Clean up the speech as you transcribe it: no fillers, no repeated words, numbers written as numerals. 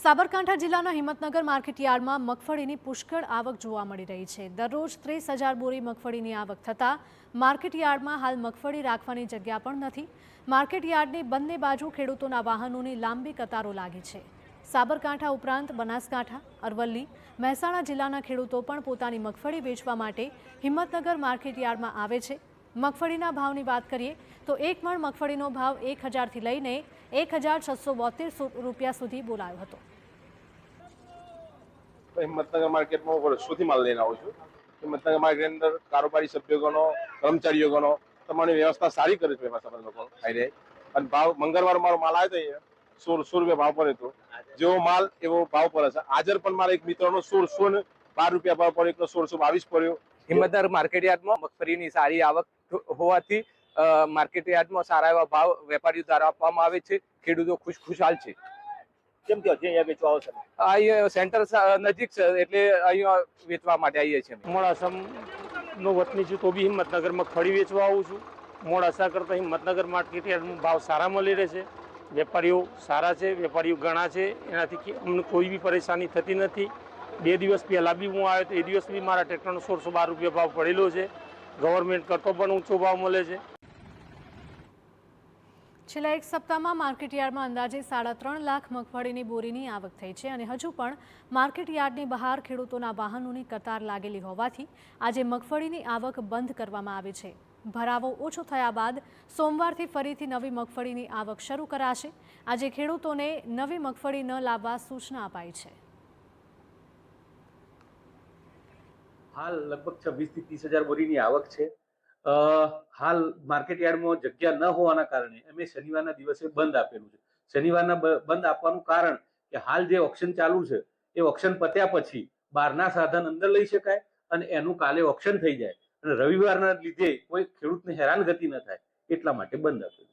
સાબરકાંઠા જિલ્લાના હિંમતનગર માર્કેટયાર્ડમાં મગફળીની પુષ્કળ આવક જોવા મળી રહી છે। દરરોજ 30,000 બોરી મગફળીની આવક થતાં માર્કેટયાર્ડમાં હાલ મગફળી રાખવાની જગ્યા પણ નથી। માર્કેટયાર્ડની બંને બાજુ ખેડૂતોના વાહનોની લાંબી કતારો લાગી છે। સાબરકાંઠા ઉપરાંત બનાસકાંઠા, અરવલ્લી, મહેસાણા જિલ્લાના ખેડૂતો પણ પોતાની મગફળી વેચવા માટે હિંમતનગર માર્કેટયાર્ડમાં આવે છે। મગફળીના ભાવની વાત કરીએ તો એક મણ મગફળીનો ભાવ 1,000 થી લઈને 1,672 રૂપિયા સુધી બોલાયો હતો। હિંમતનગર માર્કેટમાં વર્ષોથી માલ લઈને આવું છું। હિંમતનગર માર્કેટ અંદર કારોબારી સભ્યોગણો, કર્મચારીઓગણો તમારી વ્યવસ્થા સારી કરે છે। એમાં તમે લોકો ખાઈ રહે અને ભાવ મંગળવાર મારો માલ આવ્યો તો 1600 રૂપિયા ભાવ પડે તો જેવો માલ એવો ભાવ પડે છે। હાજર પણ મારા એક મિત્રનો 1612 રૂપિયા ભાવ પડ્યો, 1622 પડ્યો। હિંમતનગર માર્કેટયાર્ડમાં મગફળીની સારી આવક હોવાથી માર્કેટયાર્ડમાં સારા એવા ભાવ વેપારીઓ દ્વારા આપવામાં આવે છે। ખેડૂતો ખુશખુશાલ છે। કેમ કે અહીંયા વેચવા આવશે? અહીંયા સેન્ટર નજીક છે એટલે અહીંયા વેચવા માટે આવીએ છીએ। મોડાસાનો વતની છું તો બી હિંમતનગર મગફળી વેચવા આવું છું। મોડાસા કરતાં હિંમતનગર માર્કેટયાર્ડમાં ભાવ સારા મળી રહે છે। વેપારીઓ સારા છે, વેપારીઓ ઘણા છે, એનાથી અમને કોઈ બી પરેશાની થતી નથી। 2 દિવસ પહેલાં બી હું આવ્યો તો એ દિવસ બી મારા ટ્રેક્ટરનો 1612 રૂપિયા ભાવ પડેલો છે। ગવર્મેન્ટ કરતો પણ ઊંચો ભાવ મળે છે। છેલ્લા એક સપ્તાહમાં માર્કેટયાર્ડમાં અંદાજે 3.5 લાખ મગફળીની બોરીની આવક થઈ છે અને હજુ પણ માર્કેટયાર્ડની બહાર ખેડૂતોના વાહનોની કતાર લાગેલી હોવાથી આજે મગફળીની આવક બંધ કરવામાં આવી છે। ભરાવો ઓછો થયા બાદ સોમવારથી ફરીથી નવી મગફળીની આવક શરૂ કરાશે। આજે ખેડૂતોને નવી મગફળી ન લાવવા સૂચના અપાઈ છે। હાલ લગભગ 26 થી 30,000 બોરીની આવક છે। હાલ માર્કેટયાર્ડમાં જગ્યા ન હોવાના કારણે અમે શનિવારના દિવસે બંધ આપેલું છે। શનિવારના બંધ આપવાનું કારણ કે હાલ જે ઓક્શન ચાલુ છે એ ઓક્શન પત્યા પછી બહારના સાધન અંદર લઈ શકાય અને એનું કાલે ઓક્શન થઈ જાય અને રવિવારના લીધે કોઈ ખેડૂતને હેરાનગતિ ન થાય એટલા માટે બંધ આપેલું।